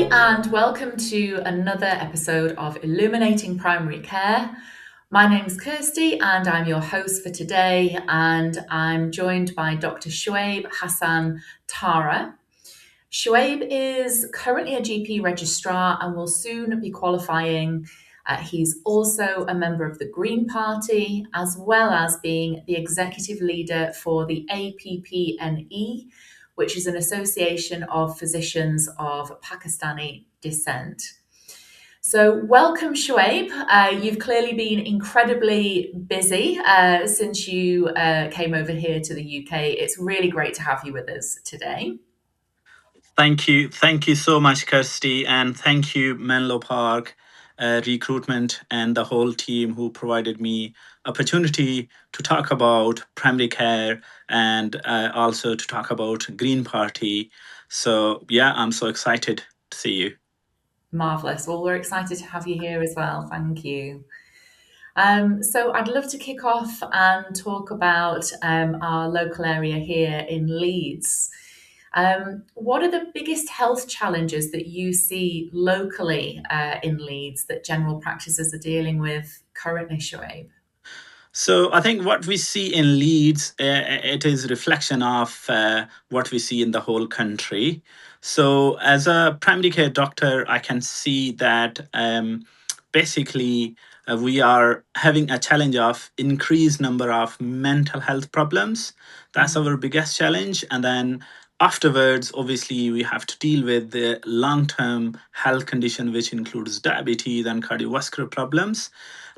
Hi, and welcome to another episode of Illuminating Primary Care. My name's Kirsty, and I'm your host for today. And I'm joined by Dr. Shoaib Hasan Tara. Shoaib is currently a GP registrar and will soon be qualifying. He's also a member of the Green Party, as well as being the executive leader for the APPNE, which is an association of physicians of Pakistani descent. So, welcome, Shoaib. You've clearly been incredibly busy since you came over here to the UK. It's really great to have you with us today. Thank you. Thank you so much, Kirsty. And thank you, Menlo Park, Recruitment, and the whole team who provided me opportunity to talk about primary care and also to talk about Green Party. So, yeah, I'm so excited to see you. Marvellous. Well, we're excited to have you here as well. Thank you. So I'd love to kick off and talk about our local area here in Leeds. What are the biggest health challenges that you see locally in Leeds that general practices are dealing with currently, Shoaib? So I think what we see in Leeds, it is a reflection of what we see in the whole country. So as a primary care doctor, I can see that basically we are having a challenge of increased number of mental health problems. That's our biggest challenge, and then afterwards, obviously, we have to deal with the long-term health condition, which includes diabetes and cardiovascular problems.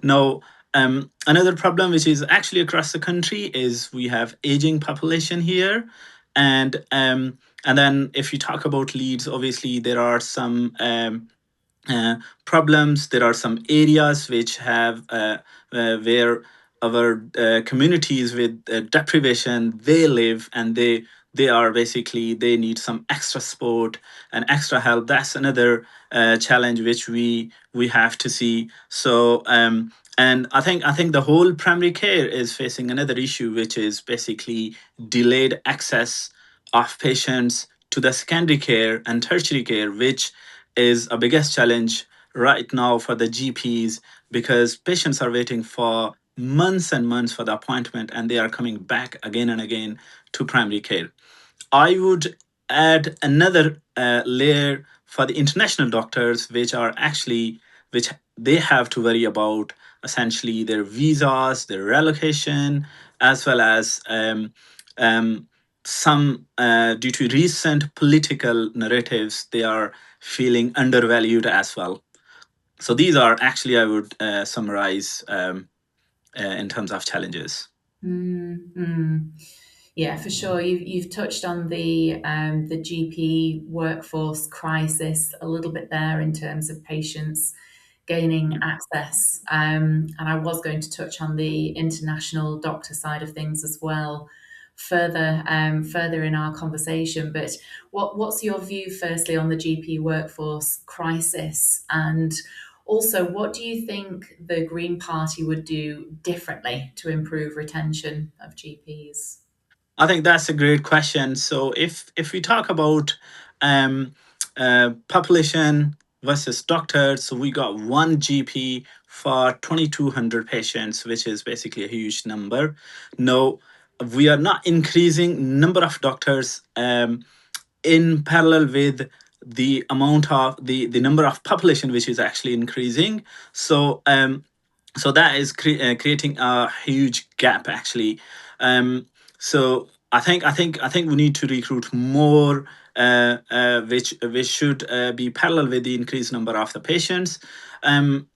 Now, another problem which is actually across the country is we have aging population here, and then if you talk about Leeds, obviously there are some problems. There are some areas which have where our communities with deprivation they live, and they are basically they need some extra support and extra help. That's another challenge which we have to see. So and I think the whole primary care is facing another issue, which is basically delayed access of patients to the secondary care and tertiary care, which is a biggest challenge right now for the GPs, because patients are waiting for months and months for the appointment, and they are coming back again and again to primary care. I would add another layer for the international doctors, which they have to worry about essentially their visas, their relocation, as well as some due to recent political narratives, they are feeling undervalued as well. So these are actually I would summarize in terms of challenges. Mm-hmm. Yeah, for sure. You've touched on the GP workforce crisis a little bit there in terms of patients gaining access, and I was going to touch on the international doctor side of things as well further in our conversation. But what's your view, firstly, on the GP workforce crisis, and also, what do you think the Green Party would do differently to improve retention of GPs? I think that's a great question. So if we talk about population versus doctors, so we got one GP for 2,200 patients, which is basically a huge number. No, we are not increasing number of doctors in parallel with the amount of the number of population which is actually increasing. So that is creating a huge gap actually. So I think we need to recruit more, which should be parallel with the increased number of the patients. Um,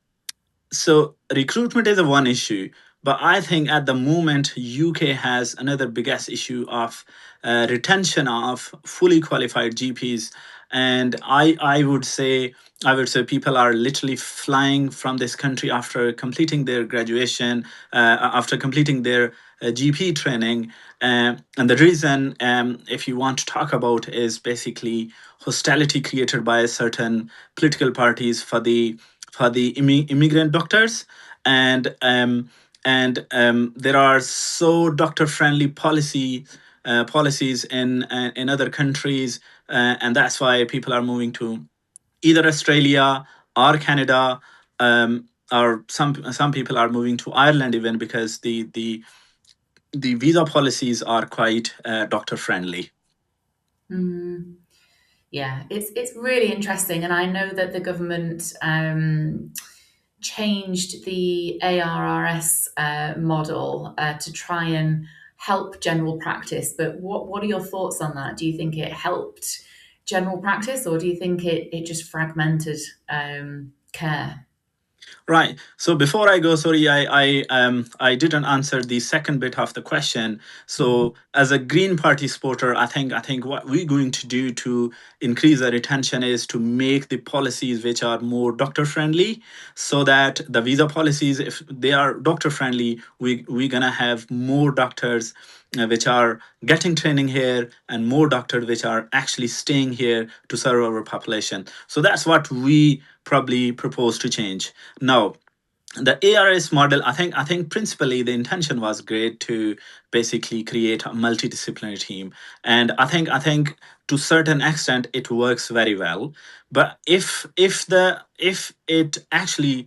so recruitment is a one issue, but I think at the moment UK has another biggest issue of retention of fully qualified GPs, and I would say people are literally flying from this country after completing their graduation, after completing their GP training. And the reason, if you want to talk about, is basically hostility created by certain political parties for the immigrant doctors, and there are so doctor friendly policies in other countries, and that's why people are moving to either Australia or Canada, or some people are moving to Ireland even because the visa policies are quite doctor friendly. Mm. Yeah, it's really interesting, and I know that the government changed the ARRS model to try and help general practice. But what are your thoughts on that? Do you think it helped general practice, or do you think it just fragmented care? Right. So before I go, sorry, I didn't answer the second bit of the question. So as a Green Party supporter, I think what we're going to do to increase the retention is to make the policies which are more doctor friendly, so that the visa policies, if they are doctor friendly, we're gonna have more doctors which are getting training here, and more doctors which are actually staying here to serve our population. So that's what we probably propose to change. Now, the ARS model, I think principally the intention was great to basically create a multidisciplinary team, and I think to certain extent it works very well. But if it actually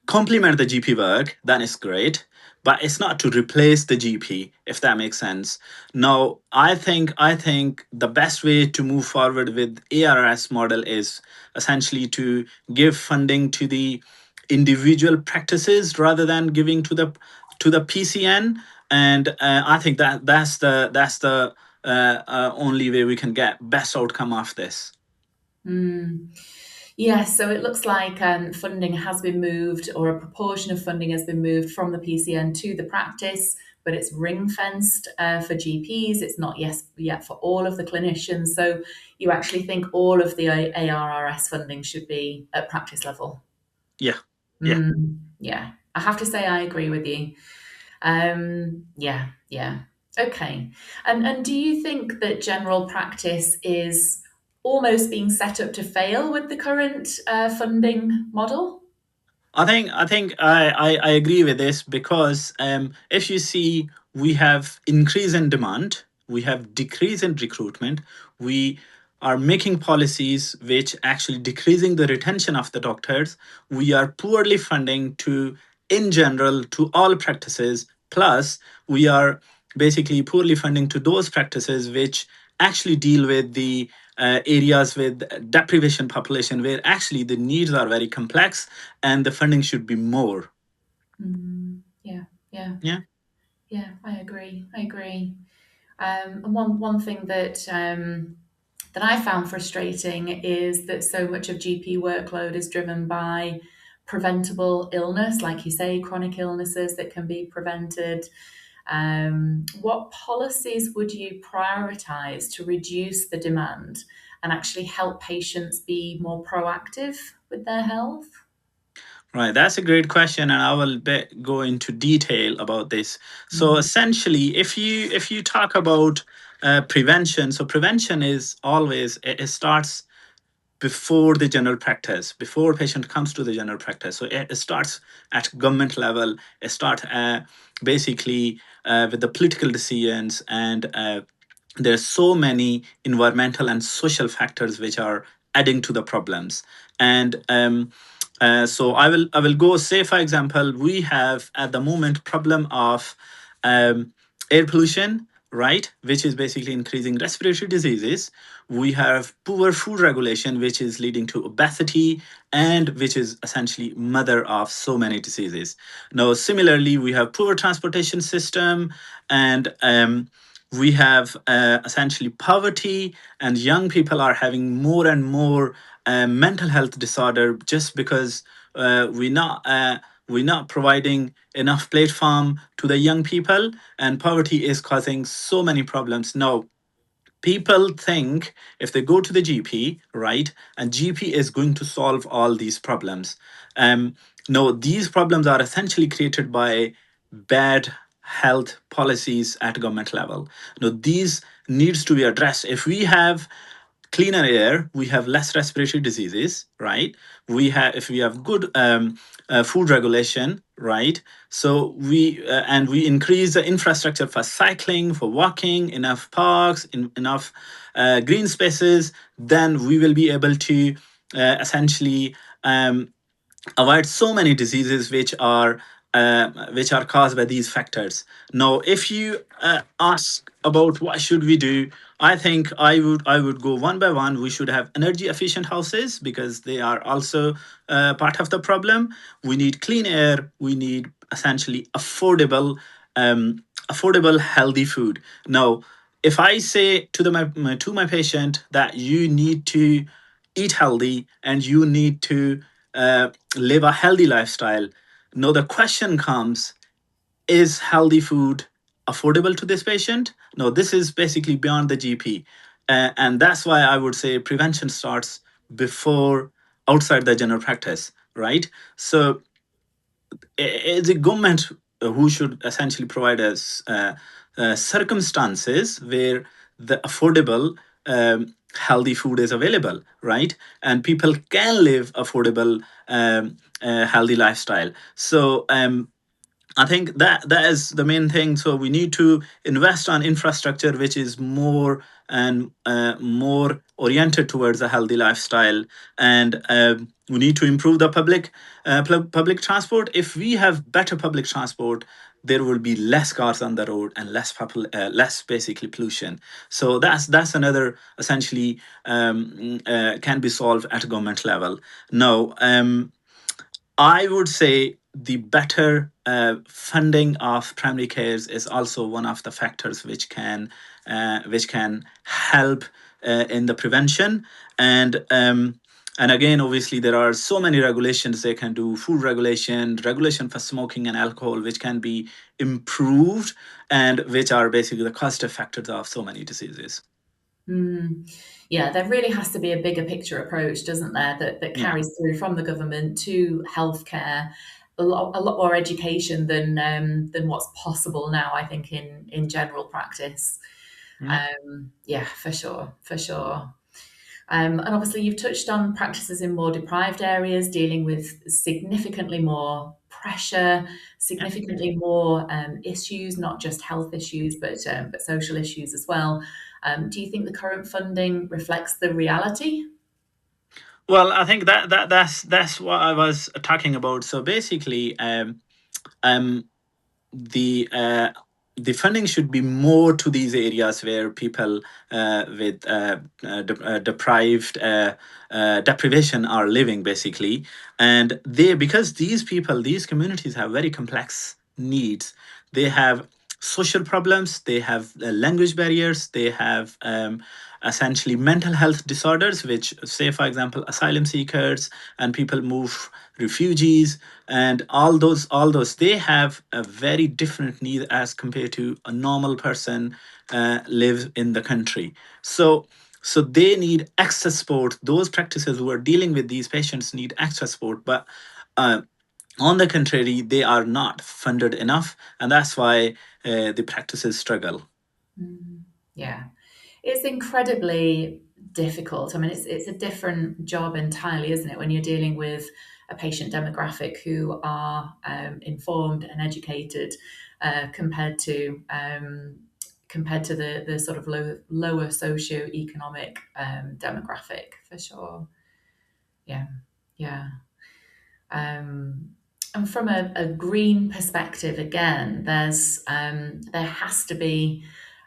complement the GP work, then it's great. But it's not to replace the GP, if that makes sense. Now, I think the best way to move forward with ARS model is essentially to give funding to the individual practices rather than giving to the PCN. And I think that's the only way we can get best outcome of this. Mm. Yes, so it looks like funding has been moved, or a proportion of funding has been moved from the PCN to the practice, but it's ring fenced for GPs. It's not yet for all of the clinicians. So you actually think all of the ARRS funding should be at practice level? Yeah, yeah. Yeah, I have to say I agree with you. Yeah, yeah. Okay. And do you think that general practice is almost being set up to fail with the current funding model? I think I agree with this because if you see, we have increase in demand, we have decrease in recruitment, we are making policies which actually decreasing the retention of the doctors. We are poorly funding to, in general, to all practices. Plus, we are basically poorly funding to those practices which actually deal with the areas with deprivation population, where actually the needs are very complex and the funding should be more. Yeah, yeah, Yeah. yeah. I agree. I agree. And one thing that I found frustrating is that so much of GP workload is driven by preventable illness, like you say, chronic illnesses that can be prevented. What policies would you prioritize to reduce the demand and actually help patients be more proactive with their health? Right, that's a great question, and I will go into detail about this. So Mm, essentially, if you talk about prevention, so prevention is always, it starts before the general practice, before patient comes to the general practice. So it starts at government level. It starts basically with the political decisions, and there's so many environmental and social factors which are adding to the problems. And so I will go say, for example, we have at the moment problem of air pollution, right, which is basically increasing respiratory diseases. We have poor food regulation, which is leading to obesity, and which is essentially mother of so many diseases. Now, similarly, we have poor transportation system, and we have essentially poverty, and young people are having more and more mental health disorder just because we're not providing enough platform to the young people, and poverty is causing so many problems now. People think if they go to the GP, right, and GP is going to solve all these problems. Um, no, these problems are essentially created by bad health policies at government level. No, these needs to be addressed. If we have cleaner air, we have less respiratory diseases, right? We have, if we have good food regulation, right? So we increase the infrastructure for cycling, for walking, enough parks, enough green spaces, then we will be able to essentially avoid so many diseases which are caused by these factors. Now, if you ask about what should we do, I think I would go one by one. We should have energy efficient houses because they are also part of the problem. We need clean air. We need essentially affordable healthy food. Now, if I say to my patient that you need to eat healthy and you need to live a healthy lifestyle. Now, the question comes, is healthy food affordable to this patient? No, this is basically beyond the GP. And that's why I would say prevention starts before outside the general practice, right? So it's the government who should essentially provide us circumstances where the affordable healthy food is available, right? And people can live affordable healthy lifestyle. So I think that is the main thing. So we need to invest on infrastructure which is more oriented towards a healthy lifestyle, and we need to improve the public transport. If we have better public transport, there will be less cars on the road and less basically pollution. So that's another essentially can be solved at government level. Now, I would say the better funding of primary cares is also one of the factors which can help in the prevention. And again, obviously, there are so many regulations they can do: food regulation for smoking and alcohol, which can be improved, and which are basically the causative factors of so many diseases. Yeah, there really has to be a bigger picture approach, doesn't there, that Yeah. carries through from the government to healthcare, a lot more education than what's possible now, I think, in general practice. Yeah. Yeah, for sure, for sure. And obviously, you've touched on practices in more deprived areas, dealing with significantly more pressure, Yeah. significantly more issues, not just health issues, but social issues as well. Do you think the current funding reflects the reality? Well, I think that's what I was talking about. So basically, um, the uh, the funding should be more to these areas where people with deprived deprivation are living, basically. And they, because these communities have very complex needs. They have social problems, they have language barriers, they have essentially mental health disorders, which, say for example, asylum seekers and people move, refugees, and all those they have a very different need as compared to a normal person lives in the country. So they need extra support. Those practices who are dealing with these patients need extra support, but uh, on the contrary, they are not funded enough, and that's why the practices struggle. Yeah, it's incredibly difficult. I mean, it's a different job entirely, isn't it, when you're dealing with a patient demographic who are informed and educated compared to the sort of lower socio-economic demographic, for sure. Yeah, yeah. Um, and from a green perspective, again, there has to be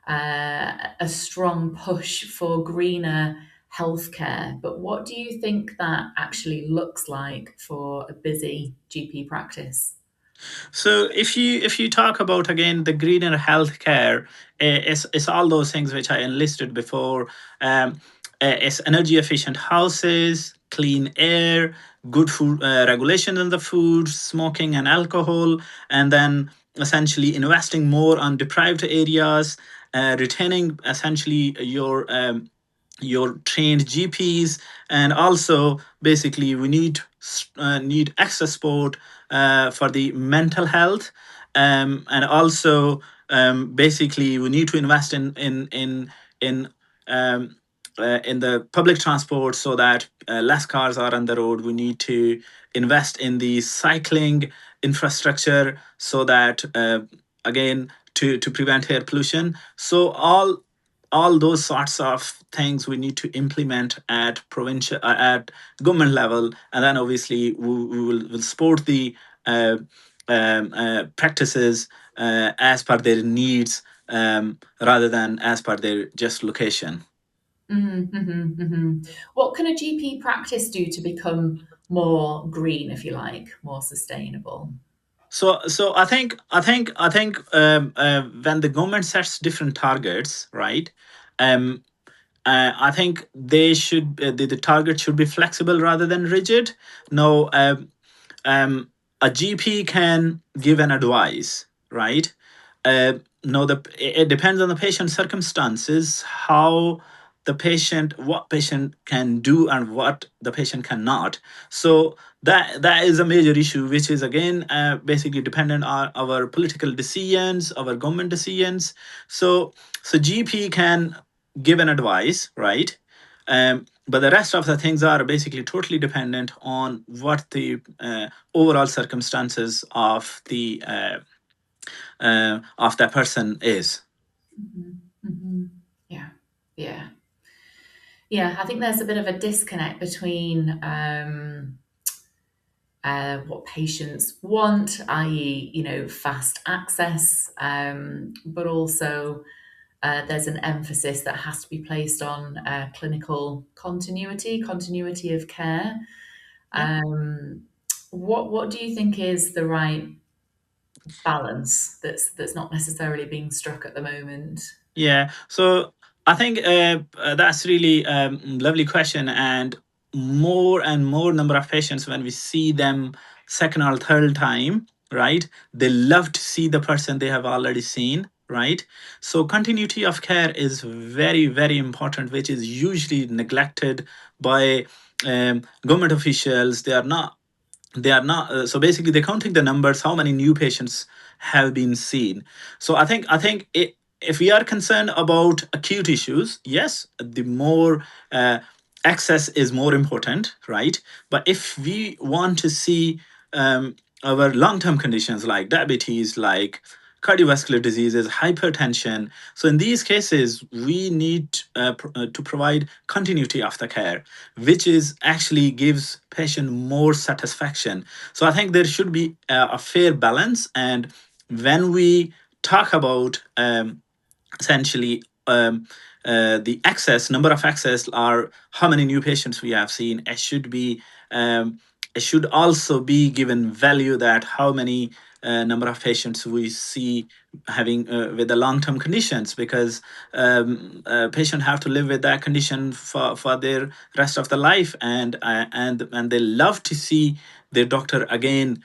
a strong push for greener healthcare. But what do you think that actually looks like for a busy GP practice? So if you talk about again the greener healthcare, it's all those things which I enlisted before. It's energy efficient houses, clean air, good food regulation in the food, smoking and alcohol, and then essentially investing more on deprived areas, retaining essentially your trained GPs, and also basically we need extra support for the mental health, and also basically we need to invest in um, in the public transport so that less cars are on the road. We need to invest in the cycling infrastructure so that again to prevent air pollution. So all those sorts of things we need to implement at provincial at government level, and then obviously we'll support the practices as per their needs, rather than as per their just location. What can a GP practice do to become more green, if you like, more sustainable? So I think when the government sets different targets, right? Um, I think they should the target should be flexible rather than rigid. No, a GP can give an advice, right? No, it depends on the patient's circumstances, how what patient can do and what the patient cannot. So that is a major issue, which is again basically dependent on our political decisions, our government decisions. So GP can give an advice, right? But the rest of the things are basically totally dependent on what the overall circumstances of that person is. Yeah, yeah, yeah. I think there's a bit of a disconnect between what patients want, i.e., fast access, but also there's an emphasis that has to be placed on clinical continuity of care. Yeah. What do you think is the right balance that's not necessarily being struck at the moment? Yeah. So I think that's really lovely question, and more number of patients when we see them second or third time, right? They love to see the person they have already seen, right? So continuity of care is very important, which is usually neglected by government officials. They are not so basically they're counting the numbers, how many new patients have been seen. So I think if we are concerned about acute issues, yes, the more access is more important, right? But if we want to see our long-term conditions like diabetes, like cardiovascular diseases, hypertension, so in these cases we need to provide continuity of the care, which is actually gives patient more satisfaction. So I think there should be a fair balance. And when we talk about essentially the access number of access, are how many new patients we have seen, um, it should also be given value that how many number of patients we see having with the long-term conditions, because patient have to live with that condition for their rest of the life, and they love to see their doctor again,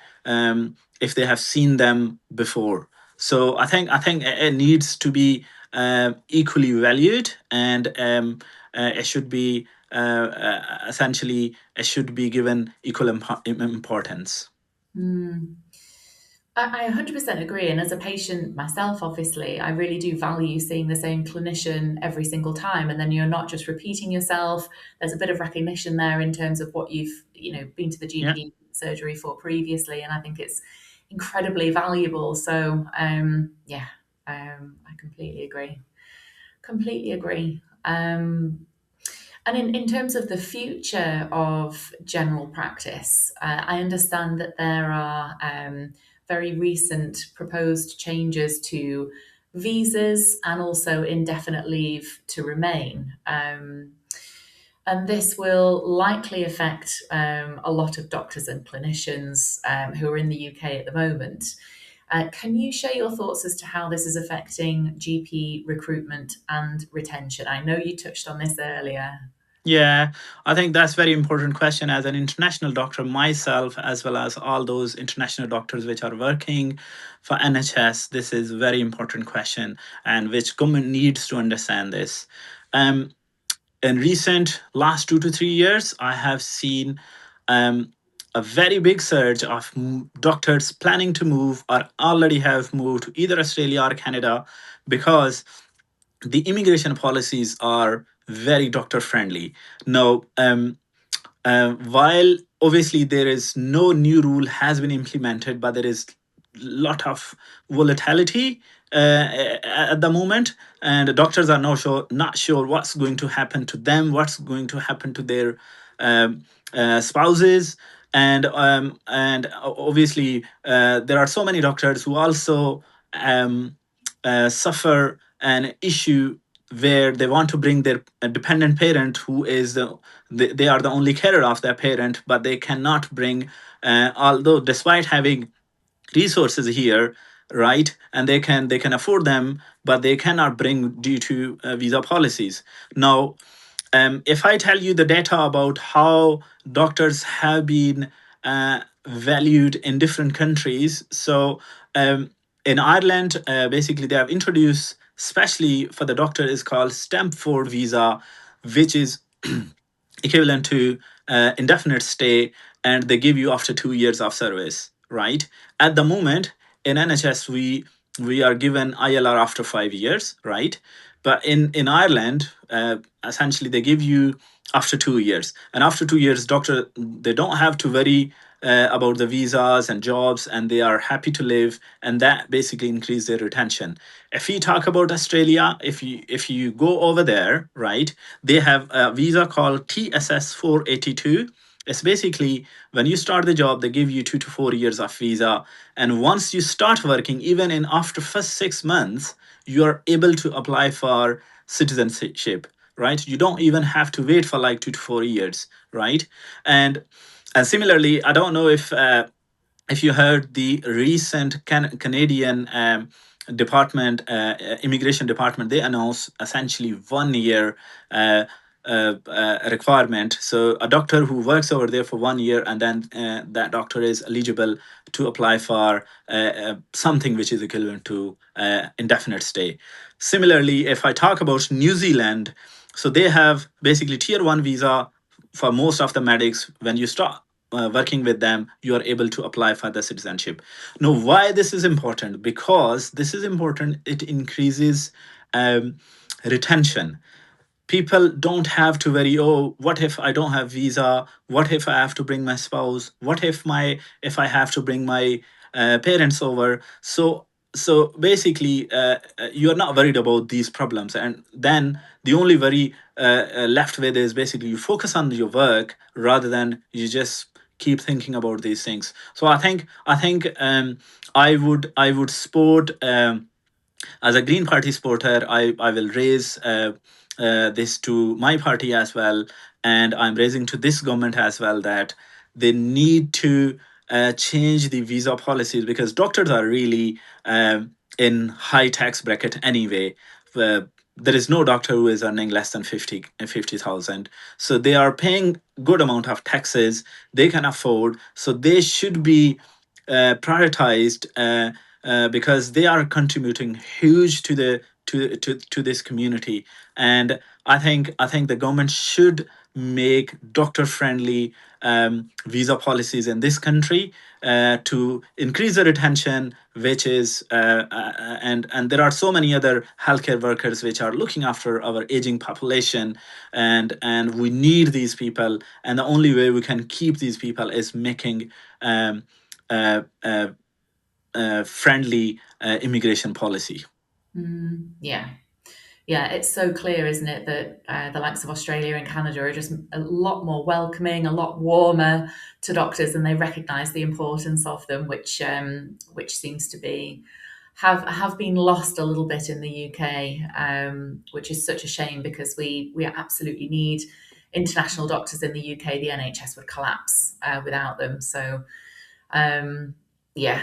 if they have seen them before. So I think it needs to be equally valued, and it should be essentially it should be given equal importance. I 100% agree. And as a patient myself, obviously, I really do value seeing the same clinician every single time. And then you're not just repeating yourself. There's a bit of recognition there in terms of what you've, been to the Yeah. GP surgery for previously. And I think it's incredibly valuable. So, yeah, I completely agree. Completely agree. And in terms of the future of general practice, I understand that there are very recent proposed changes to visas and also indefinite leave to remain. And this will likely affect a lot of doctors and clinicians who are in the UK at the moment. Can you share your thoughts as to how this is affecting GP recruitment and retention? I know you touched on this earlier. Yeah, I think that's very important question. As an international doctor myself, as well as all those international doctors which are working for NHS, this is a very important question, and which government needs to understand this. Um, in recent last 2 to 3 years, I have seen a very big surge of doctors planning to move or already have moved to either Australia or Canada, because the immigration policies are very doctor friendly. Now, while obviously there is no new rule has been implemented, but there is lot of volatility at the moment, and doctors are not sure what's going to happen to them, what's going to happen to their spouses, and obviously there are so many doctors who also um, suffer an issue where they want to bring their dependent parent who is they are the only carer of their parent, but they cannot bring, although despite having resources here, right, and they can afford them, but they cannot bring due to visa policies. Now, if I tell you the data about how doctors have been valued in different countries, so in Ireland, basically they have introduced, especially for the doctor, is called stamp 4 visa, which is equivalent to indefinite stay, and they give you after 2 years of service, right? At the moment in NHS, we are given ILR after 5 years, right? But in Ireland, essentially they give you after 2 years, and after 2 years, doctor, they don't have to worry about the visas and jobs, and they are happy to live, and that basically increase their retention. If we talk about Australia, if you go over there, right, they have a visa called TSS 482. It's basically when you start the job, they give you 2 to 4 years of visa, and once you start working, even in after first 6 months, you are able to apply for citizenship, right? You don't even have to wait for like 2 to 4 years, right? And similarly, I don't know if you heard the recent Canadian department, immigration department, they announced essentially 1 year requirement. So a doctor who works over there for 1 year, and then that doctor is eligible to apply for something which is equivalent to indefinite stay. Similarly, if I talk about New Zealand, so they have basically tier 1 visa for most of the medics. When you start working with them, you are able to apply for the citizenship. Now, why this is important? Because this is important, it increases retention. People don't have to worry, oh, what if I don't have visa, what if I have to bring my spouse, what if I have to bring my parents over. So basically you're not worried about these problems, and then the only worry left with is basically you focus on your work rather than you just keep thinking about these things. So I think I would support, as a Green Party supporter, I will raise this to my party as well, and I'm raising to this government as well that they need to change the visa policies, because doctors are really in high tax bracket anyway. Uh, there is no doctor who is earning less than 50,000. So they are paying good amount of taxes. They can afford. So they should be prioritized, because they are contributing huge to the to this community. And I think the government should make doctor friendly visa policies in this country to increase the retention, which is and there are so many other healthcare workers which are looking after our aging population, and we need these people, and the only way we can keep these people is making uh, uh, friendly immigration policy. Yeah. Yeah, it's so clear, isn't it, that the likes of Australia and Canada are just a lot more welcoming, a lot warmer to doctors, and they recognise the importance of them, which seems to be have been lost a little bit in the UK, which is such a shame, because we absolutely need international doctors in the UK. The NHS would collapse without them. So um, yeah,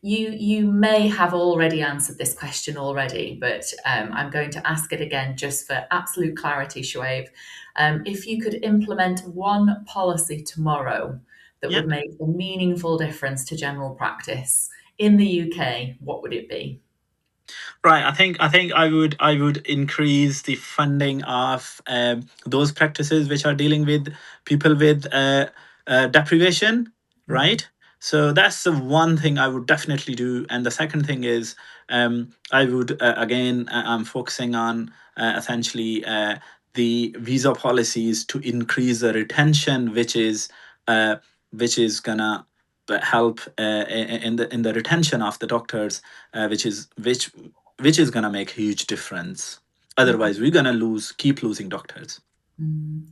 you may have already answered this question already, but I'm going to ask it again just for absolute clarity, Shoaib. If you could implement one policy tomorrow that Yeah. would make a meaningful difference to general practice in the UK, what would it be? Right. I think I would increase the funding of those practices which are dealing with people with deprivation. Mhm. Right. So that's the one thing I would definitely do, and the second thing is, I would again I'm focusing on essentially the visa policies to increase the retention, uh, which is gonna help in the retention of the doctors, which is gonna make huge difference. Otherwise, we're gonna keep losing doctors.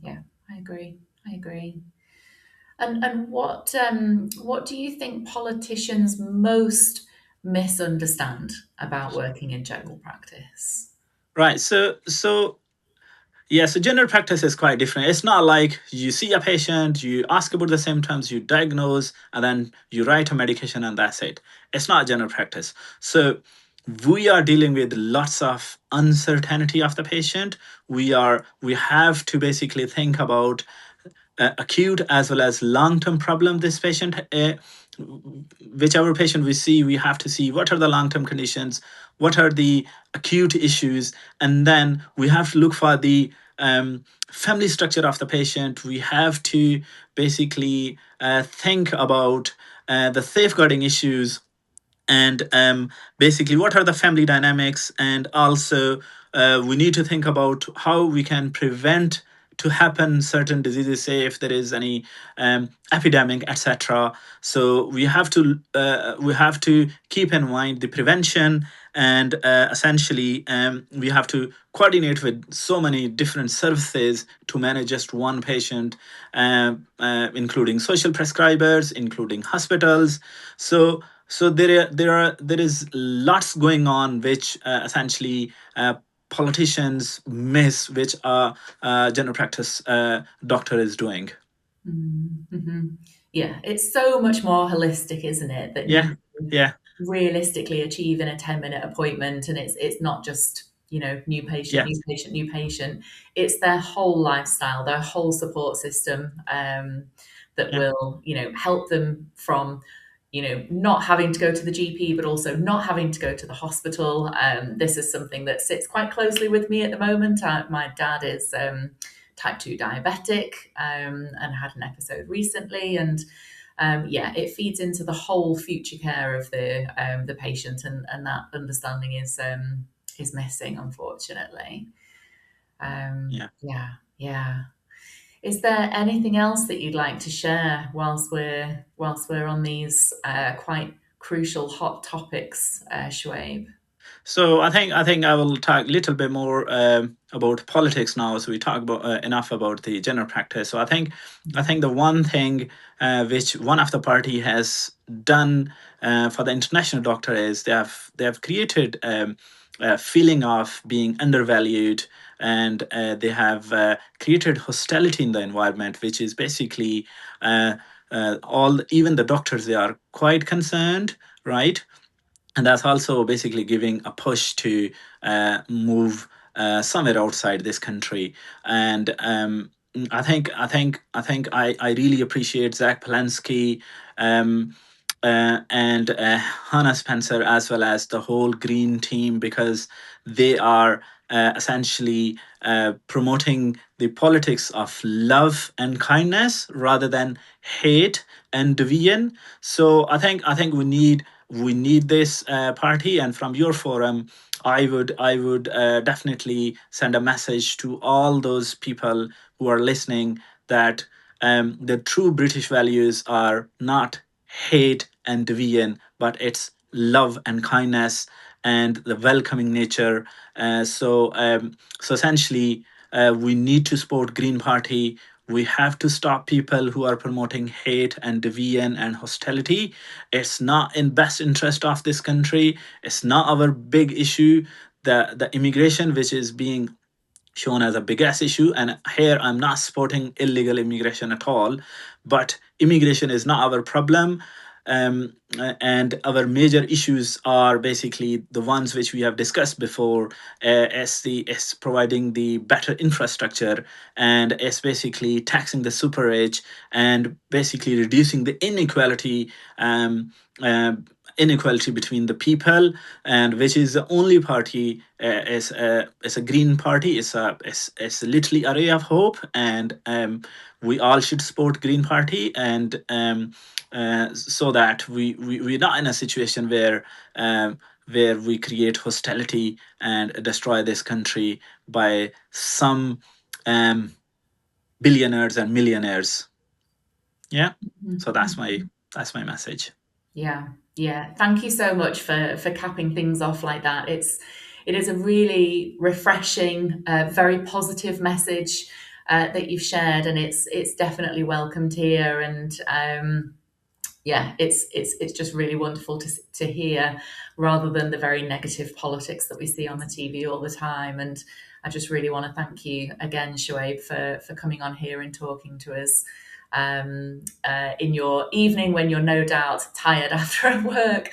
Yeah, I agree. I agree. And what do you think politicians most misunderstand about working in general practice? Right. So yeah, so general practice is quite different. It's not like you see a patient, you ask about the symptoms, you diagnose, and then you write a medication and that's it. It's not general practice. So we are dealing with lots of uncertainty of the patient. We have to basically think about acute as well as long-term problem this patient, whichever patient we see, we have to see what are the long-term conditions, what are the acute issues, and then we have to look for the family structure of the patient. We have to basically think about the safeguarding issues, and basically what are the family dynamics, and also we need to think about how we can prevent to happen certain diseases, say if there is any epidemic, etc. So we have to keep in mind the prevention, and essentially we have to coordinate with so many different services to manage just one patient, including social prescribers, including hospitals. So there is lots going on which essentially politicians miss, which a general practice doctor is doing. Mm-hmm. Yeah, it's so much more holistic, isn't it? That Yeah, you can yeah, realistically achieve in a 10-minute appointment, and it's not just, new patient, yeah, new patient, new patient. It's their whole lifestyle, their whole support system, that yeah, will, help them from, not having to go to the GP, but also not having to go to the hospital. This is something that sits quite closely with me at the moment. My dad is type 2 diabetic, and had an episode recently, and yeah, it feeds into the whole future care of the patient, and that understanding is missing, unfortunately. yeah. Yeah, yeah. Is there anything else that you'd like to share whilst we're on these quite crucial hot topics, Shoaib? So I think I will talk a little bit more about politics now. So we talk about enough about the general practice. So I think the one thing which one of the party has done for the international doctor is they have created a feeling of being undervalued, and they have created hostility in the environment, which is basically all even the doctors, they are quite concerned, right? And that's also basically giving a push to move somewhere outside this country. And I really appreciate Zach Polanski, um, and Hannah Spencer, as well as the whole Green team, because they are essentially promoting the politics of love and kindness rather than hate and division. So I think we need this party, and from your forum, I would definitely send a message to all those people who are listening that the true British values are not hate and division, but it's love and kindness and the welcoming nature. So essentially, we need to support Green Party. We have to stop people who are promoting hate and division and hostility. It's not in best interest of this country. It's not our big issue. The immigration, which is being shown as a biggest issue, and here I'm not supporting illegal immigration at all, but immigration is not our problem. And our major issues are basically the ones which we have discussed before, as providing the better infrastructure, and as basically taxing the super rich, and basically reducing the uh, inequality between the people, and which is the only party is a Green Party. It's literally a ray of hope, and we all should support Green Party, and so that we're not in a situation where we create hostility and destroy this country by some billionaires and millionaires. Yeah. So that's Mhm. my message. Yeah, yeah. Thank you so much for capping things off like that. It is a really refreshing, very positive message that you've shared, and it's definitely welcomed here. And yeah, it's just really wonderful to hear, rather than the very negative politics that we see on the TV all the time. And I just really want to thank you again, Shoaib, for coming on here and talking to us in your evening when you're no doubt tired after work,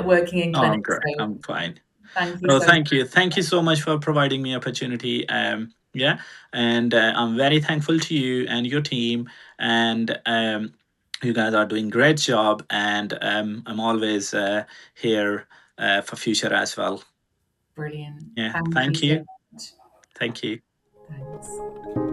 working in Oh, I'm clinics. great. So I'm fine. thank you No, so much. thank you so much for providing me opportunity. Yeah, and I'm very thankful to you and your team, and you guys are doing great job, and I'm always here for future as well. Brilliant. Yeah, Thank you thank so you, much. thank you. Thanks.